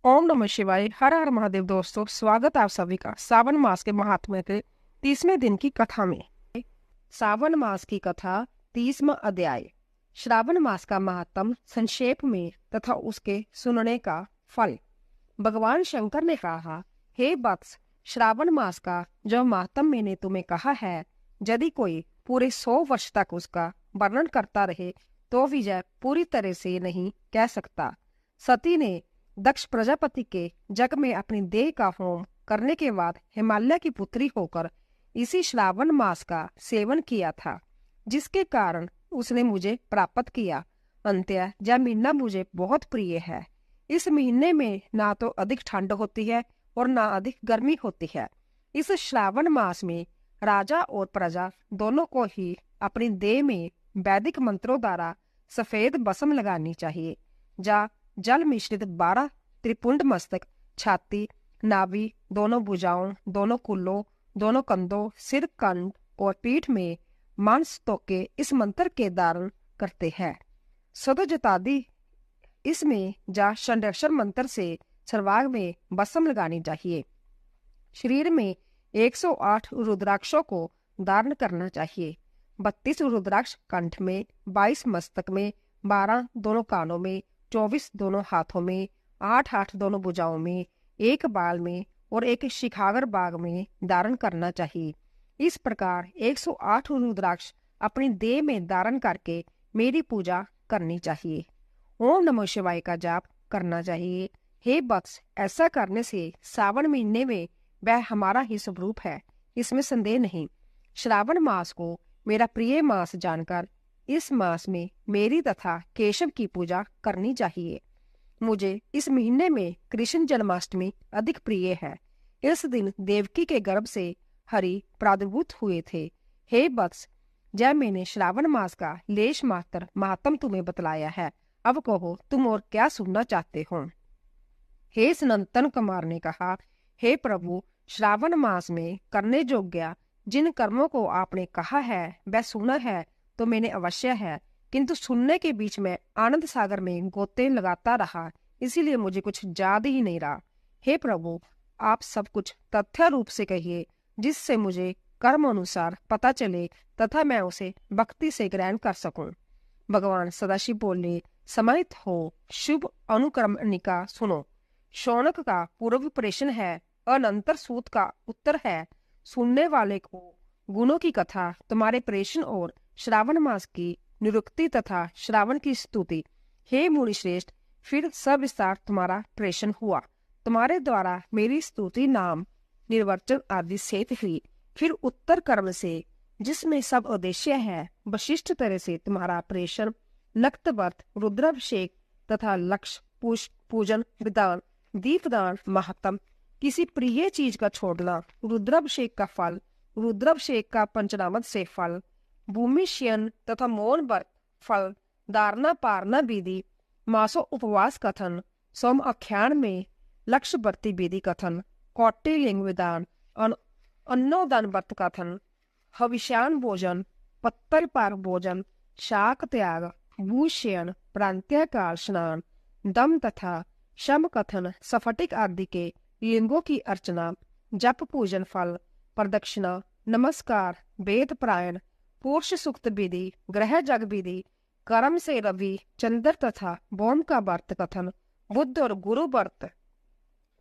ओम नमः शिवाय। हर हर महादेव। दोस्तों, स्वागत आप सभी का सावन मास के महात्म्य के 30वें दिन की कथा में। सावन मास की कथा, 30वां अध्याय। श्रावण मास का महात्म संक्षेप में तथा उसके सुनने का फल। भगवान शंकर ने कहा, हे वत्स, श्रावण मास का जो महात्म मैंने तुम्हें कहा है, यदि कोई पूरे 100 वर्ष तक उसका वर्णन करता रहे तो विजय पूरी तरह से नहीं कह सकता। सती ने दक्ष प्रजापति के जग में अपनी देह का होम करने के बाद हिमालय की पुत्री होकर इसी श्रावण मास का सेवन किया था, जिसके कारण उसने मुझे प्राप्त किया। अंत्य यह महीना मुझे बहुत प्रिय है। इस महीने में ना तो अधिक ठंड होती है और ना अधिक गर्मी होती है। इस श्रावण मास में राजा और प्रजा दोनों को ही अपनी देह में वैदिक मंत्रों द्वारा सफेद बसम लगानी चाहिए। जल मिश्रित 12 त्रिपुंड मस्तक, छाती, नाभि, दोनों भुजाओं, दोनों कुल्लों, दोनों कंधों, सिर, कंठ और पीठ में मांस तोके इस मंत्र के धारण करते हैं। सदोजतादि इसमें षड्क्षर मंत्र से सर्वांग में बसम लगानी चाहिए। शरीर में 108 रुद्राक्षों को धारण करना चाहिए। 32 रुद्राक्ष कंठ में, 22 मस्तक में, 12 दोनों कानों में, 24 दोनों हाथों में, 8 दोनों भुजाओं में, 1 बाल में और 1 शिखागर बाग में धारण करना चाहिए। इस प्रकार 108 रुद्राक्ष अपनी देह में धारण करके मेरी पूजा करनी चाहिए। ओम नमः शिवाय का जाप करना चाहिए। हे वत्स, ऐसा करने से सावन महीने में वह हमारा ही स्वरूप है, इसमें संदेह नहीं। श्रावण मास को मेरा प्रिय मास जानकर इस मास में मेरी तथा केशव की पूजा करनी चाहिए। मुझे इस महीने में कृष्ण जन्माष्टमी अधिक प्रिय है। इस दिन देवकी के गर्भ से हरि प्रादुर्भूत हुए थे। हे वत्स, जब मैंने श्रावण मास का लेश मात्र महात्म तुम्हें बतलाया है, अब कहो तुम और क्या सुनना चाहते हो। हे सनातन कुमार ने कहा, हे प्रभु, श्रावण मास में करने योग्य जिन कर्मों को आपने कहा है वह सुना है तो मैंने अवश्य है, किंतु सुनने के बीच में आनंद सागर में गोते लगाता रहा, इसीलिए मुझे कुछ याद ही नहीं रहा। हे प्रभु, आप सब कुछ तथ्य रूप से कहिए, जिससे मुझे कर्म अनुसार पता चले तथा मैं उसे भक्ति से ग्रहण कर सकूं। भगवान सदाशिव बोले, समाहित हो, शुभ अनुक्रमणिका सुनो। शौनक का पूर्व प्रेषण है, अनंतर सूत का उत्तर है। सुनने वाले को गुणों की कथा, तुम्हारे प्रेषण और श्रावण मास की निरुक्ति तथा श्रावण की स्तुति। हे मुनि श्रेष्ठ, फिर सविस्तार तुम्हारा प्रेषण हुआ। तुम्हारे द्वारा मेरी स्तुति, नाम, निर्वचन आदि सेत हुई। फिर उत्तर कर्म से, जिसमें सब उद्देश्य है, वशिष्ठ तरह से तुम्हारा प्रेषण, नक्त व्रत, रुद्राभिषेक तथा लक्ष्य पूजन, विधान, दीपदान, महत्तम, किसी प्रिय चीज का छोड़ना, रुद्राभिषेक का फल, रुद्राभिषेक का पंचनामत से फल, भूमि शयन तथा मौन व्रत फल, धारणा पारना विधि, मासो उपवास कथन, सोम आख्यान में लक्ष्य वर्ती विधि कथन, कौटि लिंग विधान, अन्नोदान व्रत कथन, हविष्यान भोजन, पत्तल पार भोजन, शाक त्याग, भूषयन, प्रांत्याकाल स्नान, दम तथा शम कथन, सफटिक आदि के लिंगों की अर्चना, जप पूजन फल, प्रदक्षिणा, नमस्कार, वेद प्रायण, पुरुष सूक्त विधि, ग्रह जग विधि, कर्म से रवि चंद्र तथा भौम का व्रत कथन, बुद्ध और गुरु व्रत,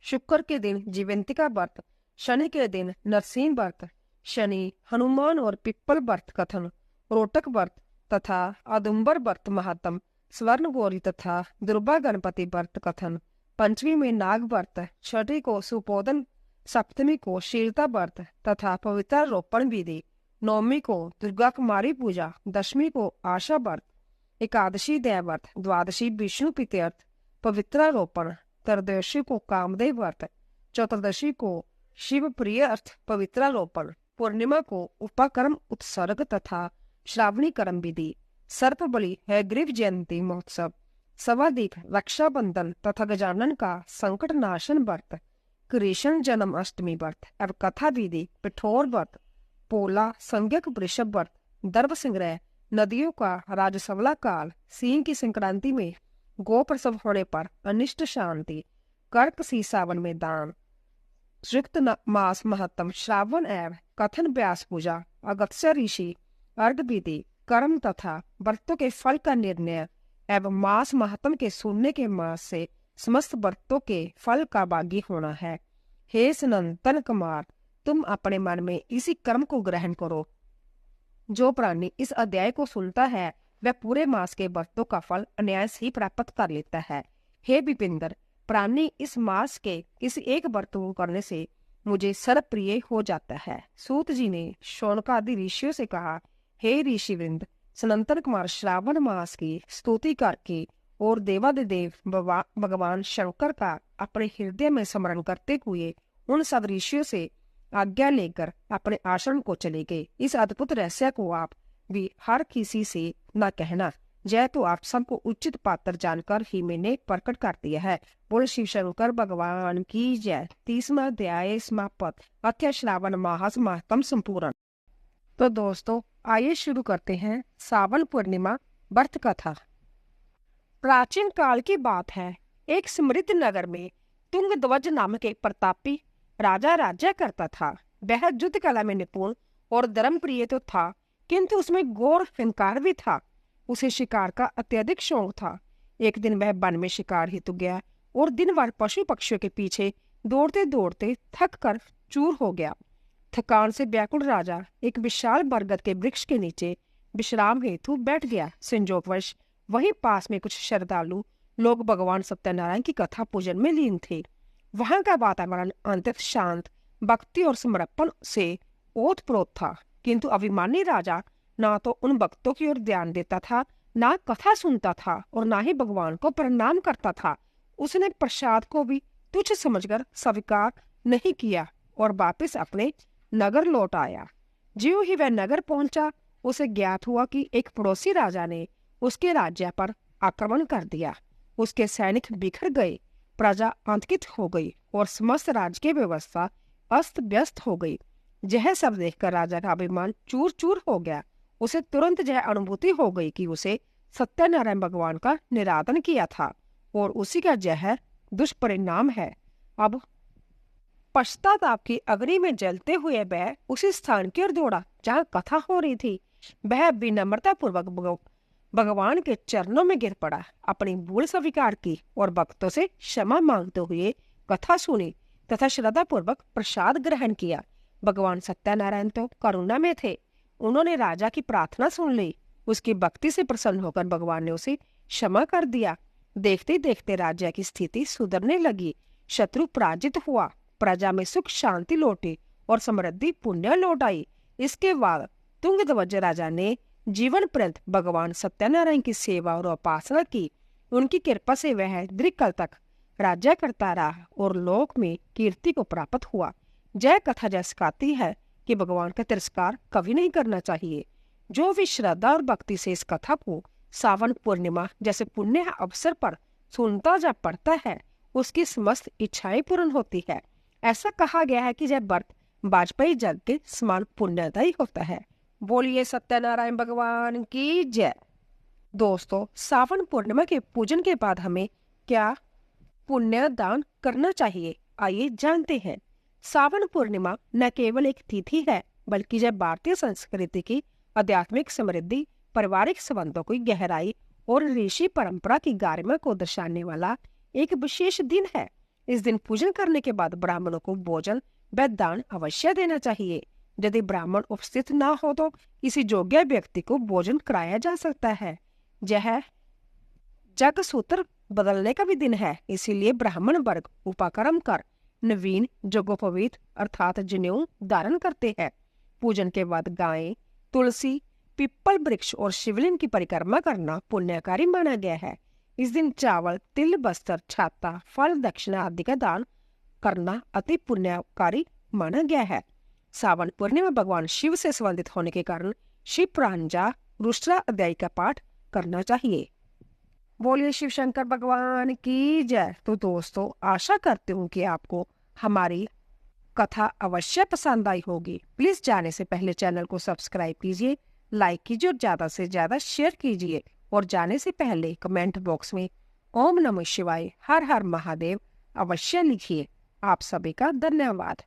शुक्र के दिन जीवंतिका व्रत, शनि के दिन नरसिंह व्रत, शनि, हनुमान और पिप्पल व्रत कथन, रोटक व्रत तथा औदुंबर व्रत महात्म, स्वर्ण गौरी तथा दुर्गा गणपति व्रत कथन, पंचमी में नाग व्रत, छठी को सुपोदन, सप्तमी को शीलता व्रत तथा पवित्र रोपण विधि, नवमी को दुर्गा कुमारी पूजा, दशमी को आशा व्रत, एकादशी दया व्रत, द्वादशी विष्णु प्रीत्यर्थ पवित्रारोपण, त्रयोदशी को कामदेव व्रत, चतुर्दशी को शिव प्रिय अर्थ पवित्रारोपण, पूर्णिमा को उपकर्म उत्सर्ग तथा श्रावणी कर्म विधि, सर्प बलि है ग्रीव जयंती महोत्सव, सवादीप रक्षाबंधन तथा गजानन का संकट नाशन व्रत, कृष्ण जन्माष्टमी व्रत एवं कथा विधि, पिठोर व्रत, पोला, संज्ञक वृषभ व्रत, दर्भ संग्रह, नदियों का राजसवला काल, सिंह की संक्रांति में गो प्रसव होने पर अनिष्ट शांति, कर्क सी सावन में दान, श्रिक्त मास महत्तम, श्रावण एवं कथन व्यास पूजा, अगस्त्य ऋषि, अर्घ विधि, कर्म तथा व्रतों के फल का निर्णय एवं मास महत्तम के सुनने के मास से समस्त व्रतों के फल का भागी होना है। हे सनातन कुमार, तुम अपने मन में इसी कर्म को ग्रहण करो। जो प्राणी इस अध्याय को सुनता है वह पूरे मास के व्रतों का फल अनायास ही प्राप्त कर लेता है। हे विपिंदर, प्राणी इस मास के किसी एक व्रत को करने से मुझे सर्वप्रिय हो जाता है। सूत जी ने शौनकादि ऋषियों से कहा, हे ऋषिवृंद, सनातन कुमार श्रावण मास की स्तुति करके और देवादिदेव भगवान शंकर का अपने हृदय में स्मरण करते हुए उन सब ऋषियों से आज्ञा लेकर अपने आश्रम को चले गए। इस अद्भुत रहस्य को आप भी हर किसी से न कहना, जय तो आप सबको उचित पात्र जानकर ही मैंने प्रकट कर दिया है। बोल शिव शंकर भगवान की जय। 30वां अध्याय समाप्त। अध्याय श्रावण मास महत्तम संपूर्ण। तो दोस्तों, आइए शुरू करते हैं सावन पूर्णिमा व्रत कथा। प्राचीन काल की बात है। एक समृद्ध नगर में तुंगध्वज नामक एक प्रतापी राजा राज्य करता था। वह युद्ध कला में निपुण और धर्म प्रिय तो था, किंतु उसमें घोर अहंकार भी था। उसे शिकार का अत्यधिक शौक था। एक दिन वह वन में शिकार हेतु गया और दिन भर पशु पक्षियों के पीछे दौड़ते दौड़ते थक कर चूर हो गया। थकान से व्याकुल राजा एक विशाल बरगद के वृक्ष के नीचे विश्राम हेतु बैठ गया। संयोगवश वहीं पास में कुछ श्रद्धालु लोग भगवान सत्यनारायण की कथा पूजन में लीन थे। वहां का वातावरण अत्यंत शांत, भक्ति और समर्पण से ओतप्रोत था। किंतु अभिमानी राजा ना तो उन भक्तों की ओर ध्यान देता था, ना कथा सुनता था और ना ही भगवान को प्रणाम करता था। उसने प्रसाद को भी तुच्छ समझकर स्वीकार नहीं किया और वापस अपने नगर लौट आया। ज्यों ही वह नगर पहुंचा, उसे ज्ञात हुआ कि एक पड़ोसी राजा ने उसके राज्य पर आक्रमण कर दिया। उसके सैनिक बिखर गए, प्रजा आतंकित हो गई और समस्त राज्य की व्यवस्था अस्त व्यस्त हो गई। यह सब देखकर राजा का अभिमान चूर चूर हो गया। उसे तुरंत यह अनुभूति हो गई कि उसे सत्यनारायण भगवान का निरादन किया था और उसी का यह दुष्परिणाम है। अब पश्चाताप की अग्नि में जलते हुए वह उसी स्थान की ओर दौड़ा जहाँ कथा हो रही थी। वह विनम्रता पूर्वक भगवान के चरणों में गिर पड़ा, अपनी भूल स्वीकार की और भक्तों से क्षमा मांगते हुए कथा सुनी तथा श्रद्धा पूर्वक प्रसाद ग्रहण किया। भगवान सत्यनारायण तो करुणा में थे। उन्होंने राजा की प्रार्थना सुन ली। उसकी भक्ति से प्रसन्न होकर भगवान ने उसे क्षमा कर दिया। देखते देखते राज्य की स्थिति सुधरने लगी। शत्रु पराजित हुआ, प्रजा में सुख शांति लौटी और समृद्धि पुण्य लौट आई। इसके बाद तुंगध्वज राजा ने जीवन पर्यंत भगवान सत्यनारायण की सेवा और उपासना की। उनकी कृपा से वह दीर्घकाल तक राज्य करता रहा और लोक में कीर्ति को प्राप्त हुआ। जय कथा जय सिखाती है कि भगवान का तिरस्कार कभी नहीं करना चाहिए। जो भी श्रद्धा और भक्ति से इस कथा को सावन पूर्णिमा जैसे पुण्य अवसर पर सुनता जा पड़ता है, उसकी समस्त इच्छाएं पूर्ण होती है। ऐसा कहा गया है कि यह व्रत वाजपेयी जल के समान पुण्यदायी होता है। बोलिए सत्यनारायण भगवान की जय। दोस्तों, सावन पूर्णिमा के पूजन के बाद हमें क्या पुण्य दान करना चाहिए, आइए जानते हैं। सावन पूर्णिमा न केवल एक तिथि है, बल्कि यह भारतीय संस्कृति की आध्यात्मिक समृद्धि, पारिवारिक संबंधों की गहराई और ऋषि परंपरा की गरिमा को दर्शाने वाला एक विशेष दिन है। इस दिन पूजन करने के बाद ब्राह्मणों को भोजन व दान अवश्य देना चाहिए। यदि ब्राह्मण उपस्थित न हो तो किसी योग्य व्यक्ति को भोजन कराया जा सकता है। यह जग सूत्र बदलने का भी दिन है, इसीलिए ब्राह्मण वर्ग उपाकर्म कर नवीन यज्ञोपवीत अर्थात जनेऊ धारण करते हैं। पूजन के बाद गाय, तुलसी, पीपल वृक्ष और शिवलिंग की परिक्रमा करना पुण्यकारी माना गया है। इस दिन चावल, तिल, वस्त्र, छाता, फल, दक्षिणा आदि का दान करना अति पुण्यकारी माना गया है। सावन पूर्णिमा भगवान शिव से संबंधित होने के कारण शिव पुराण रुष्टा अध्याय का पाठ करना चाहिए। बोलिए शिव शंकर भगवान की जय। तो दोस्तों, आशा करती हूँ कि आपको हमारी कथा अवश्य पसंद आई होगी। प्लीज जाने से पहले चैनल को सब्सक्राइब कीजिए लाइक कीजिए और ज़्यादा से ज़्यादा शेयर कीजिए। और जाने से पहले कमेंट बॉक्स में ओम नमः शिवाय हर हर महादेव अवश्य लिखिए। आप सभी का धन्यवाद।